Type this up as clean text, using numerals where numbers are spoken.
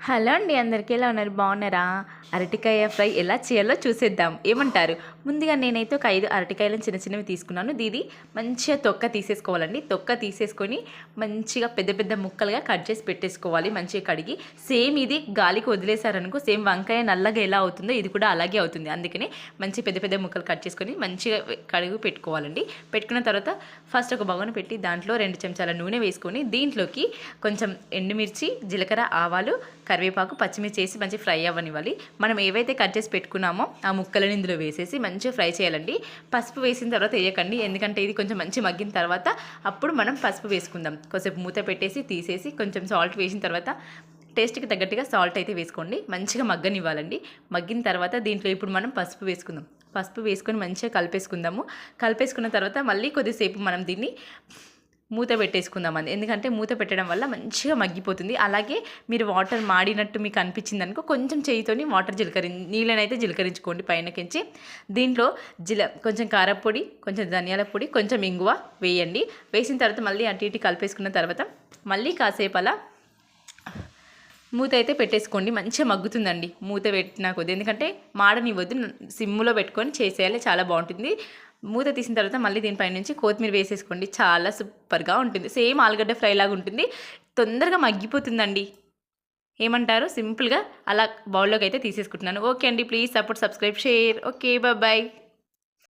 Hello అండి, అందరికీ ఎలా ఉన్నారు? బాగున్నారా? అరటికాయ ఫ్రై ఎలా చేయాలో చూసేద్దాం. ఏమంటారు? ముందుగా నేనైతే ఒక 5 అరటికాయలను చిన్న చిన్నవి తీసుకున్నాను. దీది మంచిగా తొక్క తీసేసుకోవాలండి. తొక్క తీసేసుకొని మంచిగా పెద్ద పెద్ద ముక్కలుగా కట్ చేసి పెట్టేసుకోవాలి, మంచిగా కడిగి. సేమ్ ఇది గాలికి వదిలేసారనుకో సేమ్ వంకాయ నల్లగా ఎలా అవుతుందో ఇది కూడా అలాగే అవుతుంది. అందుకని మంచి పెద్ద పెద్ద ముక్కలు కట్ చేసుకొని మంచిగా కడిగి పెట్టుకోవాలండి. పెట్టుకున్న తర్వాత ఫస్ట్ ఒక బగోని పెట్టి దాంట్లో 2 చెంచాల నూనె వేసుకొని దీంట్లోకి కొంచెం ఎండుమిర్చి, జీలకర్ర, ఆవాలు, కరివేపాకు, పచ్చిమిర్చి వేసి మంచి ఫ్రై అవ్వనివ్వాలి. మనం ఏవైతే కట్ చేసి పెట్టుకున్నామో ఆ ముక్కలను ఇందులో వేసేసి మంచిగా ఫ్రై చేయాలండి. పసుపు వేసిన తర్వాత వేయకండి, ఎందుకంటే ఇది కొంచెం మంచి మగ్గిన తర్వాత అప్పుడు మనం పసుపు వేసుకుందాం. కొంచెం మూత పెట్టేసి తీసేసి కొంచెం సాల్ట్ వేసిన తర్వాత టేస్ట్కి తగ్గట్టుగా సాల్ట్ అయితే వేసుకోండి. మంచిగా మగ్గనివ్వాలండి. మగ్గిన తర్వాత దీంట్లో ఇప్పుడు మనం పసుపు వేసుకుందాం. పసుపు వేసుకొని మంచిగా కలిపేసుకుందాము. కలిపేసుకున్న తర్వాత మళ్ళీ కొద్దిసేపు మనం దీన్ని మూత పెట్టేసుకుందామండి. ఎందుకంటే మూత పెట్టడం వల్ల మంచిగా మగ్గిపోతుంది. అలాగే మీరు వాటర్ మాడినట్టు మీకు అనిపించింది అనుకో కొంచెం చేయితోని వాటర్ నీళ్ళనైతే జీలకరించుకోండి పైనకించి. దీంట్లో కొంచెం కారపొడి, కొంచెం ధనియాల పొడి, కొంచెం ఇంగువ వేయండి. వేసిన తర్వాత మళ్ళీ అటు ఇటు కలిపేసుకున్న తర్వాత మళ్ళీ కాసేపు అలా మూత అయితే పెట్టేసుకోండి. మంచిగా మగ్గుతుందండి మూత పెట్టినా కొద్ది, ఎందుకంటే మాడనివ్వద్దు. సిమ్ములో పెట్టుకొని చేసేయాలి, చాలా బాగుంటుంది. మూత తీసిన తర్వాత మళ్ళీ దీనిపై నుంచి కొత్తిమీర వేసేసుకోండి. చాలా సూపర్గా ఉంటుంది. సేమ్ ఆలుగడ్డ ఫ్రై లాగా ఉంటుంది, తొందరగా మగ్గిపోతుందండి. ఏమంటారు? సింపుల్గా అలా బౌల్లోకి అయితే తీసేసుకుంటున్నాను. ఓకే అండి, please support, subscribe, share. Okay, bye.